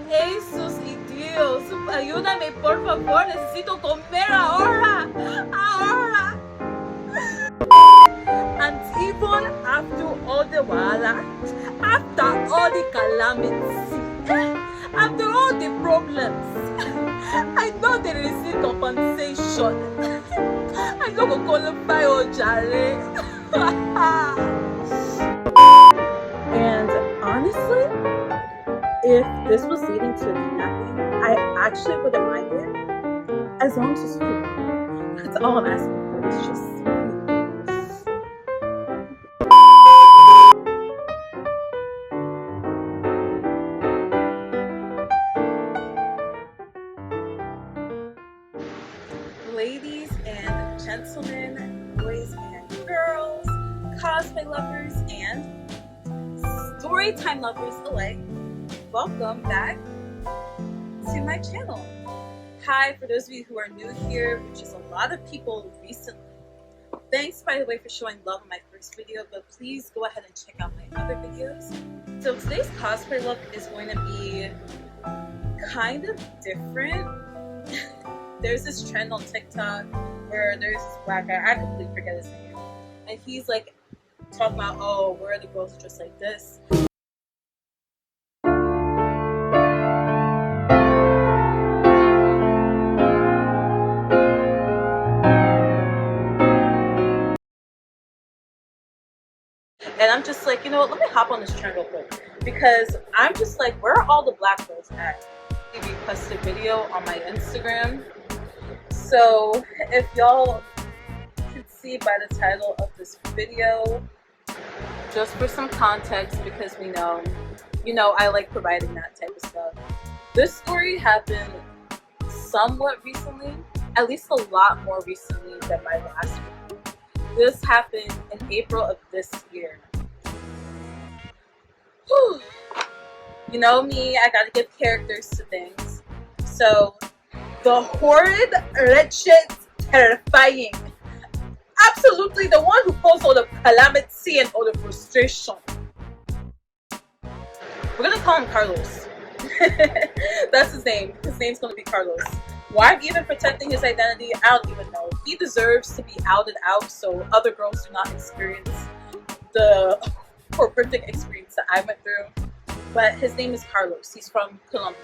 Jesus y Dios, ayúdame por favor, necesito comer ahora, ahora. And even after all the wala, after all the calamities, after all the problems, I know there is a compensation. I know go qualify or jare. And honestly, if this was leading to kidnapping, I actually wouldn't mind it. As long as it's food. That's all I'm asking for. It's just food. Ladies and gentlemen, boys and girls, cosplay lovers and storytime lovers alike, welcome back to my channel. Hi, for those of you who are new here, which is a lot of people recently, thanks by the way for showing love on my first video, but please go ahead and check out my other videos. So today's cosplay look is going to be kind of different. There's this trend on TikTok where there's this black guy, I completely forget his name, and he's like talking about, oh, where are the girls dressed like this? And I'm just like, you know what, let me hop on this trend real quick, because I'm just like, where are all the black girls at? I requested a video on my Instagram. So if y'all can see by the title of this video, just for some context, because we know, you know, I like providing that type of stuff. This story happened somewhat recently, at least a lot more recently than my last video. This happened in April of this year. Whew. You know me, I gotta give characters to things. So, the horrid, wretched, terrifying, absolutely the one who caused all the calamity and all the frustration. We're gonna call him Carlos. That's his name. His name's gonna be Carlos. Why I'm even protecting his identity, I don't even know. He deserves to be outed out so other girls do not experience the horrific experience that I went through. But his name is Carlos. He's from Colombia.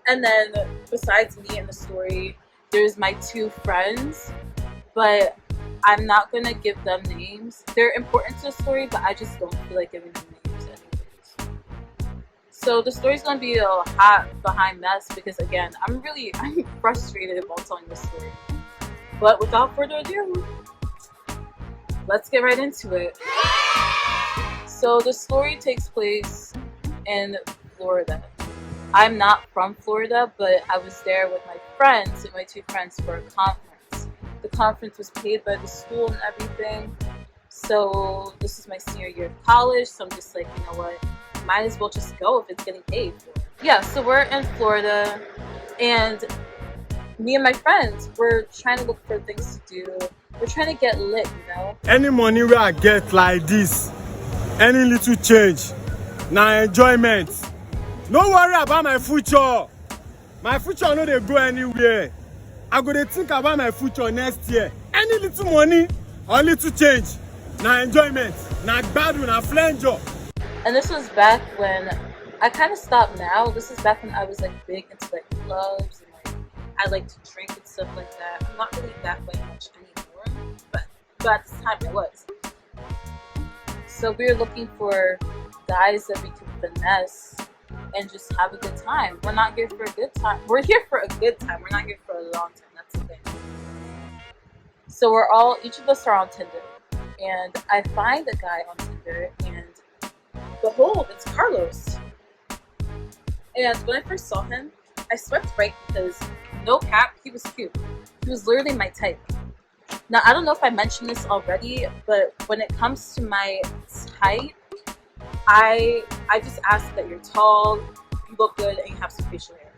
And then besides me in the story, there's my two friends, but I'm not gonna give them names. They're important to the story, but I just don't feel like giving them names anyways. So the story's gonna be a hot behind mess because again, I'm frustrated while telling this story. But without further ado, let's get right into it. So the story takes place in Florida. I'm not from Florida, but I was there with my friends and my two friends for a conference. The conference was paid by the school and everything. So this is my senior year of college, so I'm just like, you know what, might as well just go if it's getting paid for. Yeah, so we're in Florida, and me and my friends, we're trying to look for things to do. We're trying to get lit, you know? Any money where I get like this, any little change, now enjoyment. No worry about my future. My future no dey go anywhere. I go to think about my future next year. Any little money or little change, now enjoyment, now gbadun, now flenjo. And this was back when I kind of stopped now. This is back when I was like big into like clubs and like I like to drink and stuff like that. I'm not really that way much anymore, but at this time it was. So we were looking for guys that we could finesse and just have a good time. We're not here for a good time. We're here for a good time. We're not here for a long time. That's the thing. So each of us are on Tinder. And I find a guy on Tinder and behold, it's Carlos. And when I first saw him, I swiped right because no cap, he was cute. He was literally my type. Now, I don't know if I mentioned this already, but when it comes to my type, I just ask that you're tall, you look good, and you have some facial hair.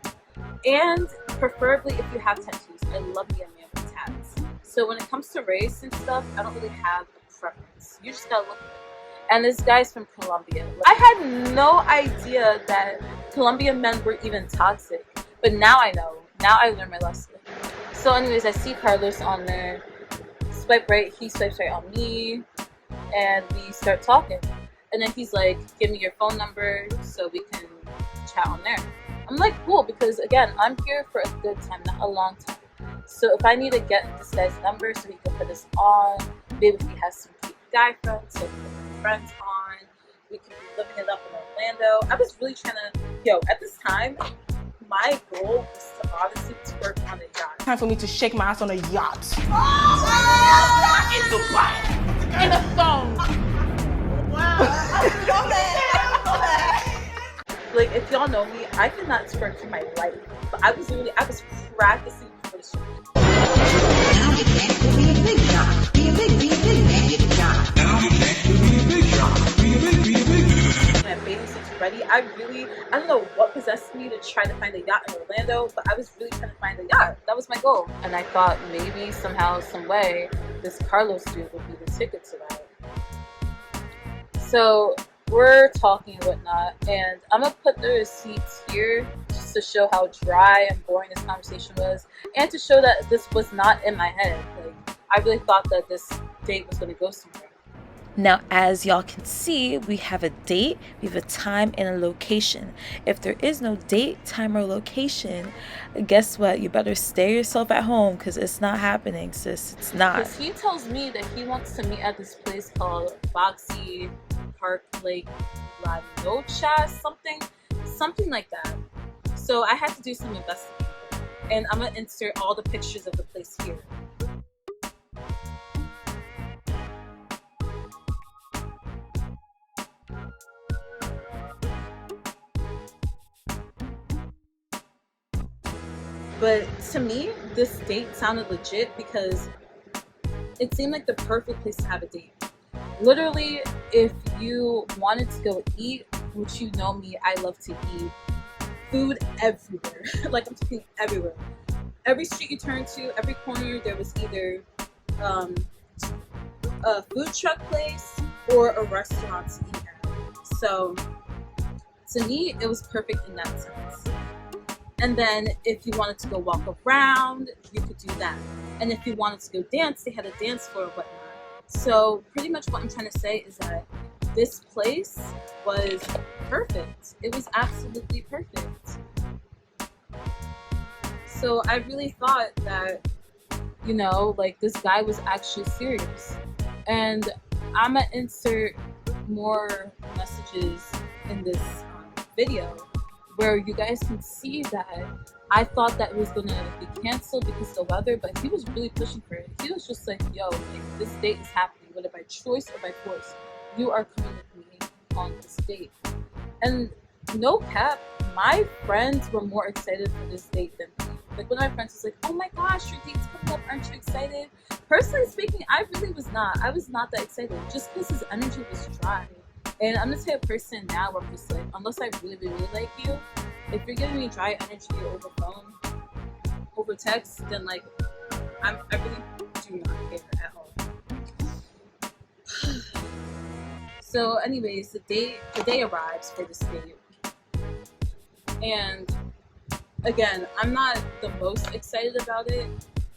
And preferably if you have tattoos. I love me a man with tats. So when it comes to race and stuff, I don't really have a preference. You just gotta look good. And this guy's from Colombia. I had no idea that Colombian men were even toxic. But now I know. Now I learned my lesson. So anyways, I see Carlos on there. Swipe right, he swipes right on me. And we start talking. And then he's like, give me your phone number so we can chat on there. I'm like, cool, because again, I'm here for a good time, not a long time. So if I need to get this guy's number so he can put us on, maybe if he has some cute guy friends, so we can put friends on, we can be living it up in Orlando. I was really trying to, at this time, my goal was to honestly twerk on a yacht. Time for me to shake my ass on a yacht. Oh! In Dubai. In a thong. Wow. Like, if y'all know me, I cannot twerk for my life. But I was practicing for the show. And bathing suits ready. I don't know what possessed me to try to find a yacht in Orlando, but I was really trying to find a yacht. That was my goal. And I thought maybe somehow, some way, this Carlos dude would be the ticket to that. So we're talking and whatnot, and I'm gonna put the receipts here just to show how dry and boring this conversation was, and to show that this was not in my head. Like, I really thought that this date was gonna go somewhere. Now, as y'all can see, we have a date, we have a time and a location. If there is no date, time, or location, guess what? You better stay yourself at home, because it's not happening, sis. It's not. Because he tells me that he wants to meet at this place called Boxy Park Lake La Nocha, something like that. So I had to do some investigating, and I'm gonna insert all the pictures of the place here. But to me, this date sounded legit because it seemed like the perfect place to have a date. Literally, if you wanted to go eat, which you know me, I love to eat, food everywhere. Like, I'm talking everywhere. Every street you turn to, every corner, there was either a food truck place or a restaurant to eat at. So to me, it was perfect in that sense. And then if you wanted to go walk around, you could do that. And if you wanted to go dance, they had a dance floor and whatnot. So pretty much what I'm trying to say is that this place was perfect. It was absolutely perfect. So I really thought that, like, this guy was actually serious. And I'm gonna insert more messages in this video where you guys can see that I thought that it was gonna be canceled because of the weather, but he was really pushing for it. He was just like, yo, like, this date is happening, whether by choice or by force. You are coming with me on this date. And no cap, my friends were more excited for this date than me. Like, one of my friends was like, oh my gosh, your date's coming up, aren't you excited? Personally speaking, I really was not. I was not that excited, just because his energy was dry. And I'm the type of person now where I'm just like, unless I really, really like you, if you're giving me dry energy over phone, over text, then like, I really do not care at all. So anyways, the day arrives for this date. And again, I'm not the most excited about it,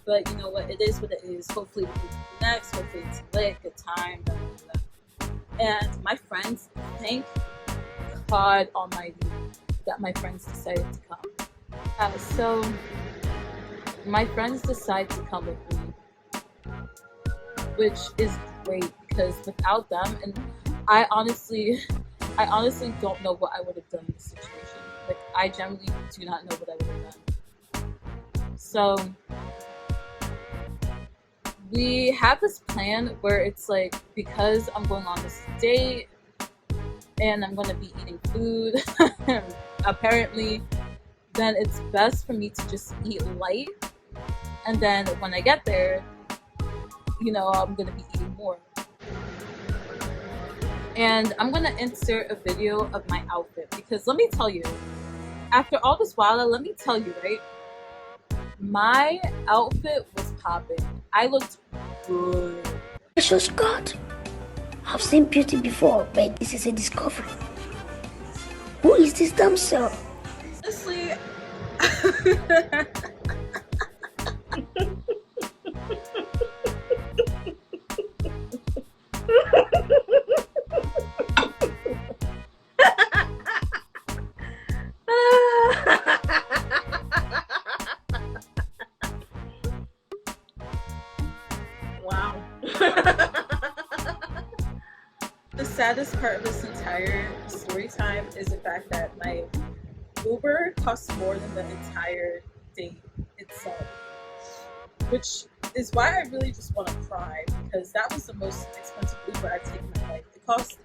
but you know what, it is what it is. Hopefully we can connect, hopefully it's lit, good time, blah, blah, blah. And my friends, thank God Almighty that my friends decided to come. So my friends decide to come with me, which is great, because without them, and I honestly don't know what I would have done in this situation. Like, I generally do not know what I would have done. So we have this plan where it's like, because I'm going on this date and I'm going to be eating food, apparently, then it's best for me to just eat light. And then when I get there, I'm going to be eating more. And I'm going to insert a video of my outfit, because let me tell you, after all this while, let me tell you, right? My outfit was popping. I looked good. Precious God, I've seen beauty before, but this is a discovery. Who is this damsel? Wow. The saddest part of this entire story time is the fact that my Uber costs more than the entire date itself, which is why I really just want to cry, because that was the most expensive Uber I've taken in my life. It cost,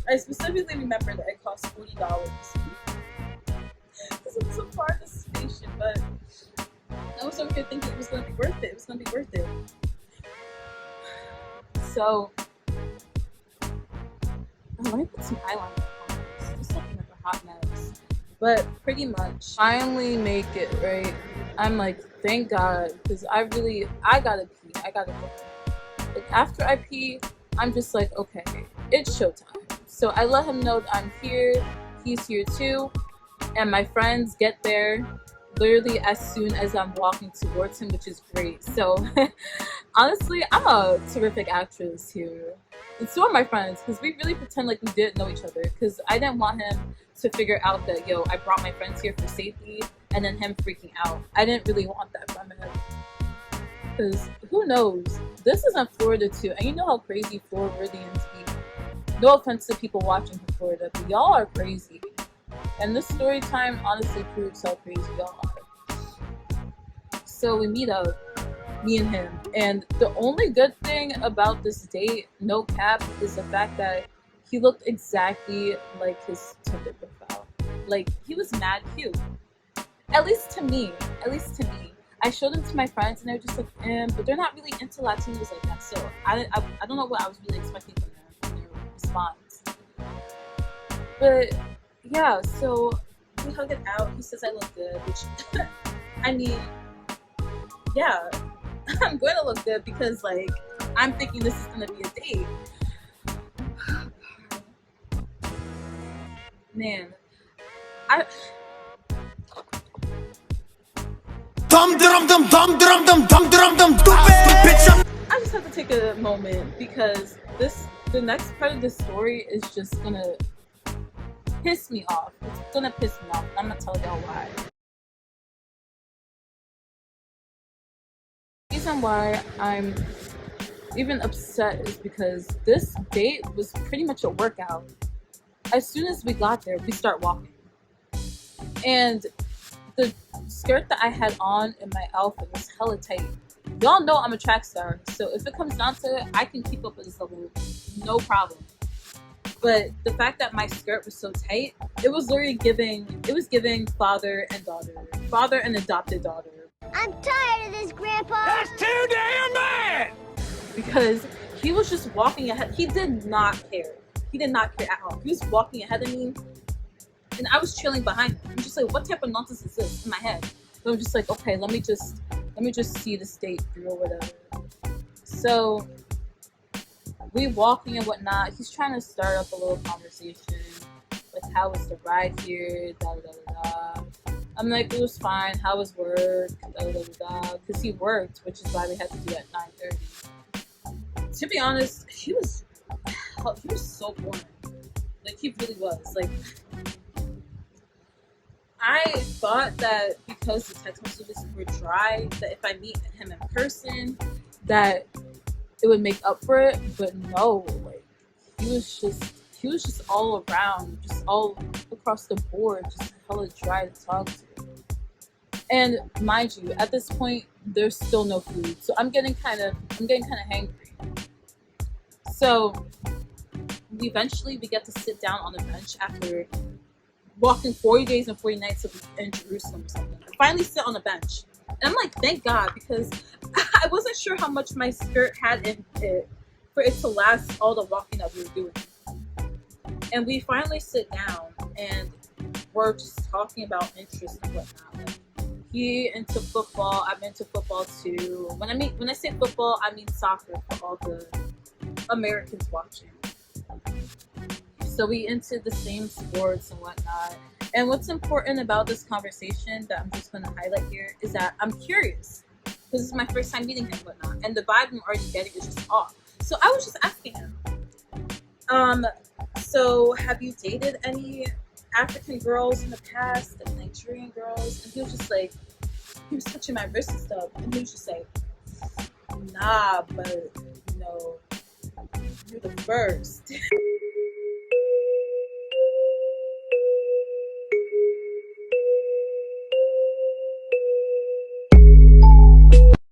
I specifically remember that it cost $40 because it was a far destination, but I was over here thinking it was going to be worth it. It was going to be worth it. So, let me put some eyeliner on this. Just looking like a hot mess. But pretty much, finally make it, right? I'm like, thank God, because I gotta pee. I gotta go. Like, after I pee, I'm just like, okay, it's showtime. So I let him know that I'm here, he's here too, and my friends get there literally as soon as I'm walking towards him, which is great. So honestly, I'm a terrific actress here. And so are my friends, because we really pretend like we didn't know each other, because I didn't want him to figure out that, yo, I brought my friends here for safety, and then him freaking out. I didn't really want that from him. Because who knows? This is in Florida too, and you know how crazy Floridians be. No offense to people watching from Florida, but y'all are crazy. And this story time honestly proves how crazy y'all are. So we meet up, me and him, and the only good thing about this date, no cap, is the fact that he looked exactly like his Tinder profile. Like, he was mad cute. At least to me. I showed him to my friends and they were just like, but they're not really into Latinos like that. So I don't know what I was really expecting from them in their response. But yeah, so we hug it out. He says I look good, which I mean, yeah, I'm going to look good because, like, I'm thinking this is going to be a date. Man, I just have to take a moment because the next part of the story is just gonna piss me off. It's gonna piss me off. I'm gonna tell y'all why. The reason why I'm even upset is because this date was pretty much a workout. As soon as we got there, we start walking. And the skirt that I had on in my outfit was hella tight. Y'all know I'm a track star, so if it comes down to it, I can keep up with this level, no problem. But the fact that my skirt was so tight, it was literally giving father and daughter, father and adopted daughter. I'm tired of this, Grandpa. That's too damn bad! Because he was just walking ahead. He did not care. He did not care at all. He was walking ahead of me, and I was chilling behind him. I'm just like, what type of nonsense is this in my head? So I'm just like, okay, let me just see the state through or whatever. So we walking and whatnot. He's trying to start up a little conversation, like how was the ride here, da da da da. I'm like, it was fine. How was work, da da da da. Because he worked, which is why we had to do at 9:30. To be honest, he was so boring. Like, he really was. Like, I thought that because the text messages were dry, that if I meet him in person, that it would make up for it. But no, like, he was just all around, just all across the board, just hella dry to talk to. And mind you, at this point, there's still no food, so I'm getting kind of hangry. So we get to sit down on the bench after walking 40 days and 40 nights in Jerusalem or something. I finally sit on the bench. And I'm like, thank God, because I wasn't sure how much my skirt had in it for it to last all the walking that we were doing. And we finally sit down and we're just talking about interests and whatnot. Like, he into football, I'm into football too. When I say football, I mean soccer for all the Americans watching. So we into the same sports and whatnot. And what's important about this conversation that I'm just going to highlight here is that I'm curious. This is my first time meeting him and whatnot. And the vibe I'm already getting is just off. So I was just asking him, so have you dated any African girls in the past, like Nigerian girls? And he was just like, he was touching my wrist and stuff. And he was just like, nah, but, you know, you're the first.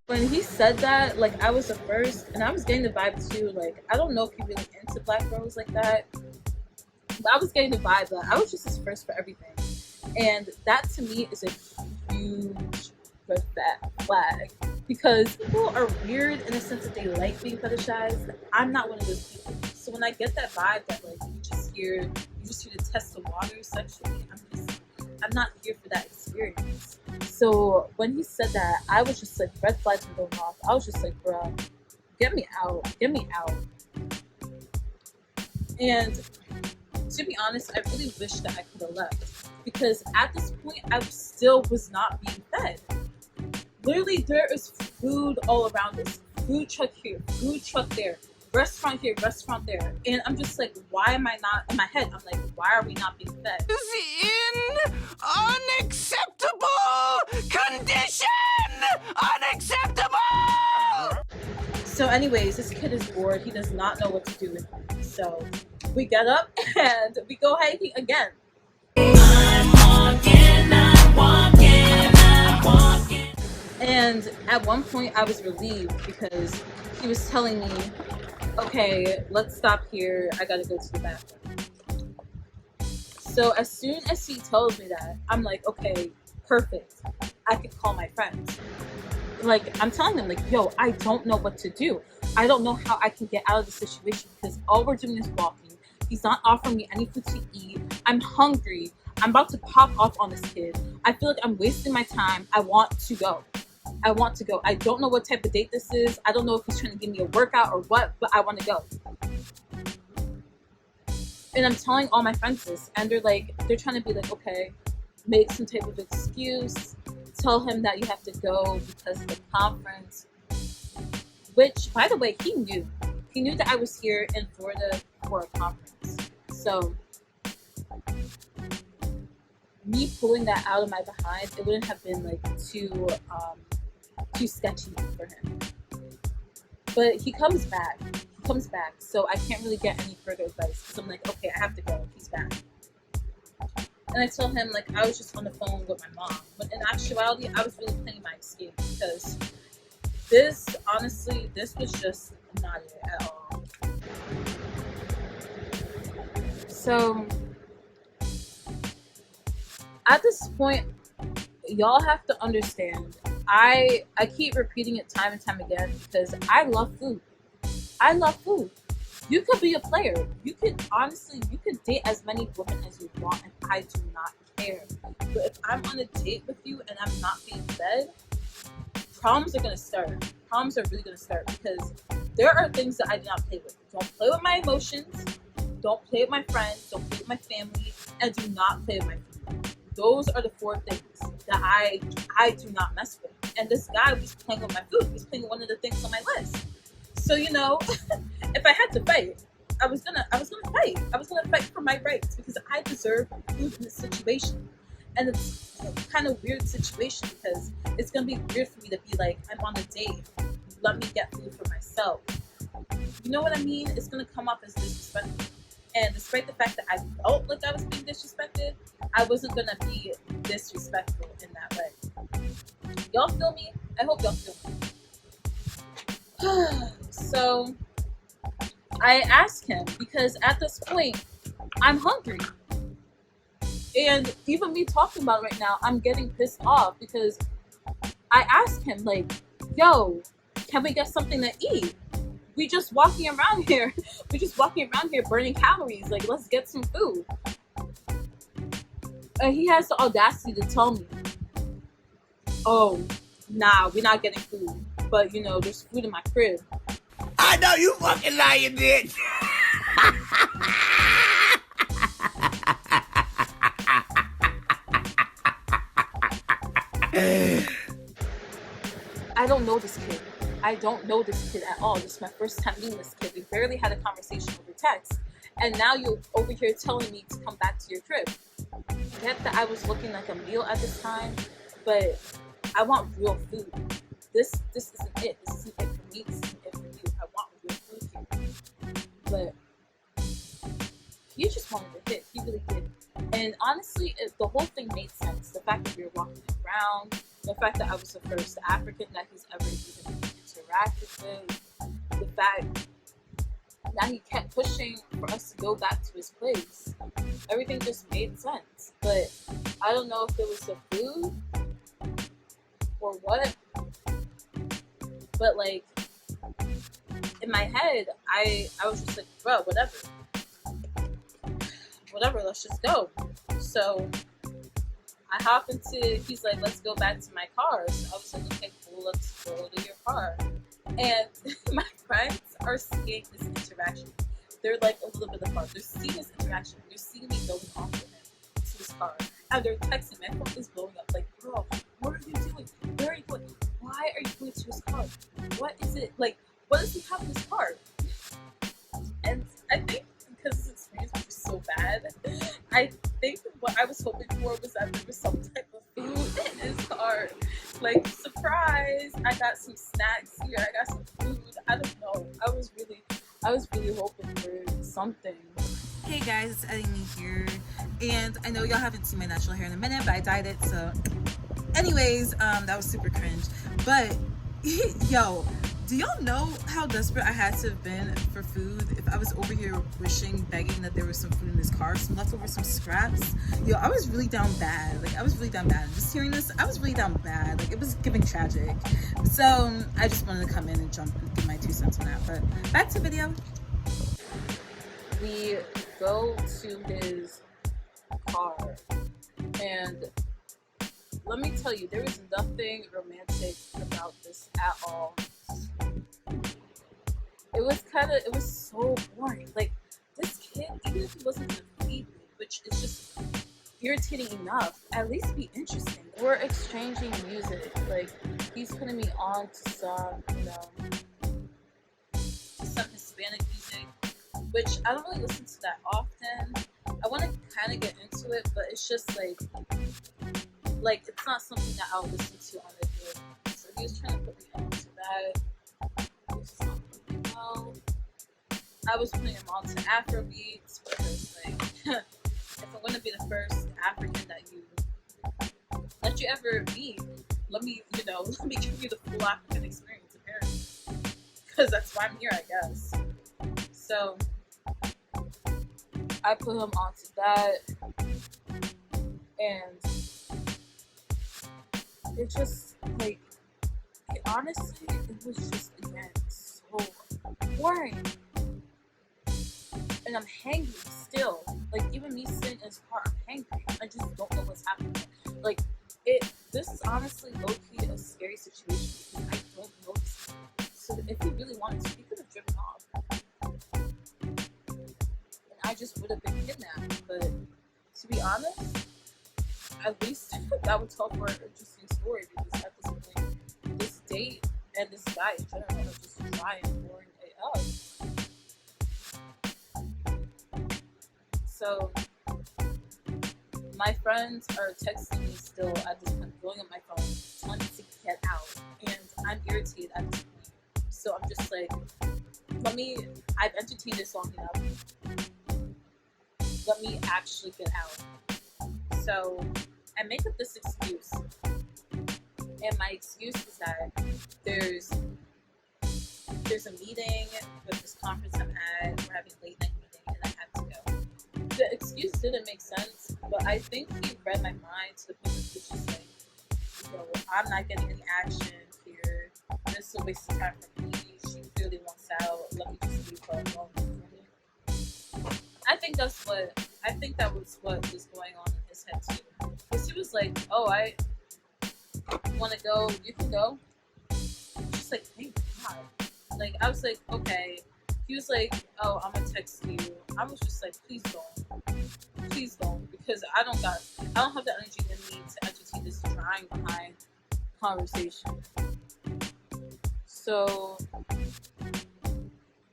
When he said that, like, I was the first, and I was getting the vibe too, like, I don't know if he really into black girls like that, but I was getting the vibe that I was just his first for everything. And that to me is a huge red flag, because people are weird in the sense that they like being fetishized. I'm not one of those people. So when I get that vibe that like you just here to test the waters sexually, I'm not here for that experience. So when he said that, I was just like, red flags were going off. I was just like, bro, get me out. And to be honest, I really wish that I could have left, because at this point, I still was not being fed. Literally, there is food all around us. Food truck here, food truck there, restaurant here, restaurant there. And I'm just like, why am I not, in my head, I'm like, why are we not being fed? Is in unacceptable condition! Unacceptable! So anyways, this kid is bored. He does not know what to do with me. So we get up and we go hiking again. I'm walking. And at one point I was relieved because he was telling me, okay, let's stop here. I gotta go to the bathroom. So as soon as he tells me that, I'm like, okay, perfect. I could call my friends. Like, I'm telling them, like, yo, I don't know what to do. I don't know how I can get out of the situation, because all we're doing is walking. He's not offering me any food to eat. I'm hungry. I'm about to pop off on this kid. I feel like I'm wasting my time. I want to go. I don't know what type of date this is. I don't know if he's trying to give me a workout or what, but I want to go. And I'm telling all my friends this, and they're trying to be like, okay, make some type of excuse. Tell him that you have to go because of the conference. Which, by the way, he knew. He knew that I was here in Florida for a conference. So me pulling that out of my behind, it wouldn't have been like too sketchy for him. But he comes back. So I can't really get any further advice. So I'm like, okay, I have to go. He's back. And I tell him, like, I was just on the phone with my mom. But in actuality, I was really playing my escape, because this was just not it at all. So at this point, y'all have to understand, I keep repeating it time and time again, because I love food. You could be a player. You could date as many women as you want, and I do not care. But if I'm on a date with you and I'm not being fed, problems are gonna start. Problems are really gonna start, because there are things that I do not play with. Don't play with my emotions. Don't play with my friends. Don't play with my family, and do not play with my food. Those are the 4 things that I do not mess with. And this guy was playing with my food. He was playing with one of the things on my list. So, you know, if I had to fight, I was gonna fight. I was gonna fight for my rights, because I deserve food in this situation. And it's a kind of weird situation, because it's gonna be weird for me to be like, I'm on a date, let me get food for myself. You know what I mean? It's gonna come off as disrespectful. And despite the fact that I felt like I was being disrespected, I wasn't gonna be disrespectful in that way. Y'all feel me? I hope y'all feel me. So I asked him, because at this point, I'm hungry. And even me talking about it right now, I'm getting pissed off, because I asked him, like, yo, can we get something to eat? We just walking around here burning calories. Like, let's get some food. And he has the audacity to tell me, oh, nah, we're not getting food. But, you know, there's food in my crib. I know you fucking lying, bitch. I don't know this kid. I don't know this kid at all. This is my first time meeting this kid. We barely had a conversation over text. And now you're over here telling me to come back to your crib. I get that I was looking like a meal at this time, but I want real food. This isn't it. This isn't it for me. This isn't it for you. I want real food here. But he just wanted to hit. He really did. And honestly, the whole thing made sense. The fact that we were walking around, the fact that I was the first African that he's ever even interacted with, the fact that he kept pushing for us to go back to his place. Everything just made sense. But I don't know if it was the food or what. But like, in my head, I was just like, bro, whatever, let's just go. So I hop into, he's like, let's go back to my car. So I was like, okay, cool, let's go to your car. And my friends are seeing this interaction. They're like a little bit apart. They're seeing this interaction. They're seeing me going off with him to his car. And they're texting. My phone is blowing up. Like, bro, what are you doing? Where are you going? Why are you going to his car? What is it? Like, what does he have in his car? And I think because this experience was just so bad, I think what I was hoping for was that there was some type of food in his car. Like, surprise, I got some snacks here, I got some food. I don't know. I was really hoping for something. Hey guys, it's Amy here, and I know y'all haven't seen my natural hair in a minute, but I dyed it, so anyways, that was super cringe. But yo, do y'all know how desperate I had to have been for food? If I was over here wishing, begging that there was some food in this car, some leftover, some scraps. Yo, I was really down bad. Like, I was really down bad. Just hearing this, I was really down bad. Like, it was giving tragic. So I just wanted to come in and jump and give my 2 cents on that. But back to the video. We go to his car, and let me tell you, there was nothing romantic about this at all. It was so boring. Like, this kid, even if he wasn't gonna feed me, which is just irritating enough, at least be interesting. We're exchanging music. Like, he's putting me on to some, some Hispanic music, which I don't really listen to that often. I want to kind of get into it, but it's just like it's not something that I'll listen to on the regular. So he was trying to put me on to that. Which is not working well. I was putting him on to Afrobeats because, like, if I'm gonna be the first African that you ever meet, let me give you the full African experience, apparently, because that's why I'm here, I guess. So I put him onto that, and it just, like, honestly, it was just, again, so boring. And I'm hangry still. Like, even me sitting in his car, I'm hangry. I just don't know what's happening. Like, this is honestly low-key a scary situation because I don't know this. So if he really wanted to, he could have driven off. And I just would have been kidnapped. But to be honest, at least that would tell for an interesting story, because at this point, this date and this guy in general are just dry and boring AF. So my friends are texting me still at this point, blowing up my phone, telling me to get out, and I'm irritated at this point. So I'm just like, I've entertained this long enough. Let me actually get out. So I make up this excuse, and my excuse is that there's a meeting with this conference I'm at. We're having a late night meeting, and I have to go. The excuse didn't make sense, but I think he read my mind to the point that he's just like, I'm not getting any action here. This is a waste of time for me. She clearly wants out. Let me just leave her alone. I think that was what was going on in his head too. Because he was like, oh, I want to go, you can go. Just like, thank God. Like, I was like, okay. He was like, oh, I'm gonna text you. I was just like, please don't, because I don't have the energy in me to entertain this trying behind conversation. So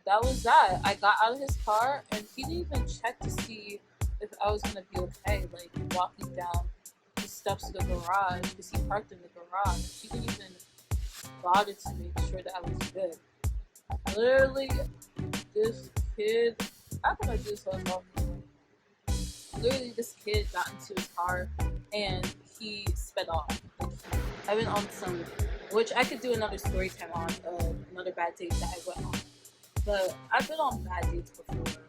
that was that. I got out of his car and he didn't even check to see if I was gonna be okay. Like walking down the steps of the garage because he parked in the garage. He didn't even bother to make sure that I was good. Literally, this kid. How can I do this while talking? Literally, this kid got into his car and he sped off. Like, I've been on some, which I could do another story time on, another bad date that I went on. But I've been on bad dates before.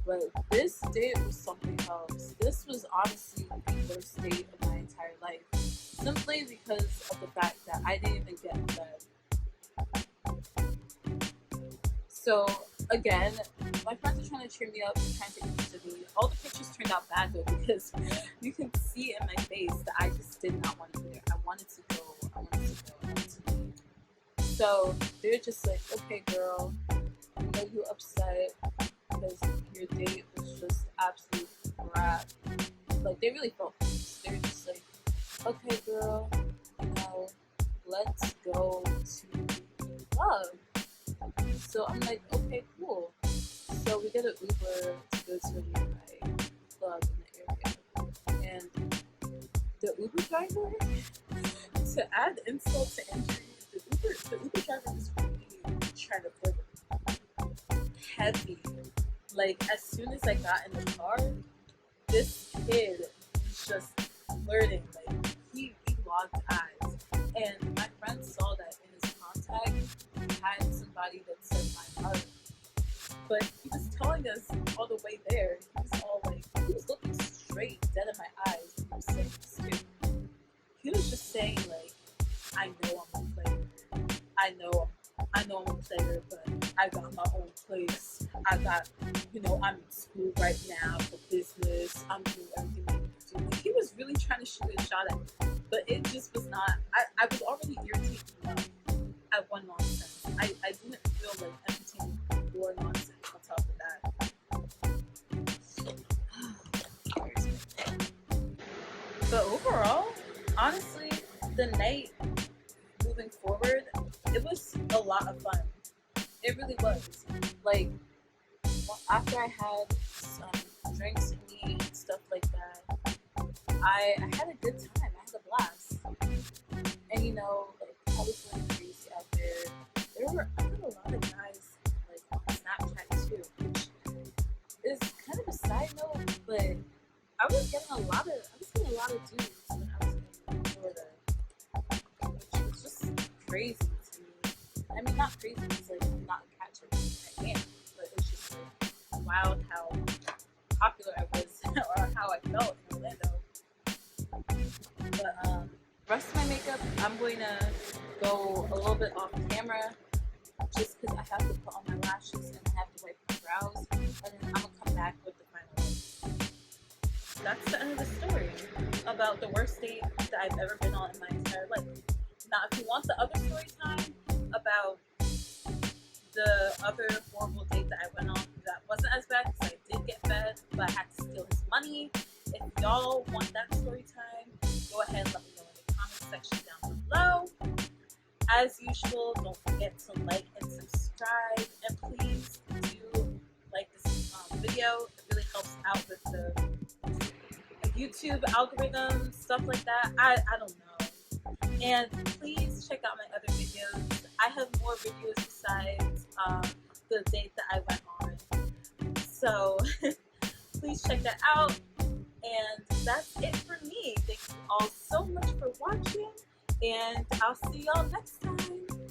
But this date was something else. This was honestly the worst date of my entire life. Simply because of the fact that I didn't even get in bed. So, again, my friends are trying to cheer me up and trying to take pictures of me. All the pictures turned out bad though because you can see in my face that I just did not want to be there. I wanted to go. I wanted to leave. So, they're just like, okay, girl, I know you upset because your date was just absolute crap. Like, they really felt things. They're just like, okay, girl, let's go to the club. So I'm like, okay, cool. So we get an Uber to go to a nearby club in the area. And the Uber driver, to add insult to injury, the Uber driver is really trying to flirt with me. Heavy. Like, as soon as I got in the car, this kid was just flirting. Like, he locked eyes. And my friend saw that in his contact, he had somebody that said my heart. But he was telling us all the way there, he was all like, he was looking straight dead in my eyes when he was saying this too. He was just saying, like, I know I'm a player. I know I'm a player, but I got my own place. I'm in school right now for business. I'm doing everything I can do. He was really trying to shoot a shot at me, but it just was not. I was already irritated enough at one nonsense. I didn't feel like entertaining more nonsense on top of that. But overall, honestly, the night moving forward, it was a lot of fun. It really was. Like, after I had some drinks with me and stuff like that, I had a good time. I had a blast. And like, I was going crazy out there. I met a lot of guys like on Snapchat too, which is kind of a side note, but I was getting a lot of dudes when I was in Florida, which was just crazy to me. I mean, not crazy because like I'm not a catcher, I am, but it's just like wild how popular I was or how I felt in Orlando. But rest of my makeup, I'm going to go a little bit off camera just because I have to put on my lashes and I have to wipe my brows, and then I'm going to come back with the final look. That's the end of the story about the worst date that I've ever been on in my entire life. Now, if you want the other story time about the other horrible date that I went on that wasn't as bad because I did get fed, but I had to steal his money. If y'all want that story time, go ahead and let me know in the comment section down below. As usual, don't forget to like and subscribe, and please do like this video. It really helps out with the YouTube algorithm, stuff like that. I don't know. And please check out my other videos. I have more videos besides the date that I went on. So please check that out. And that's it for me. Thank you all so much for watching, and I'll see y'all next time.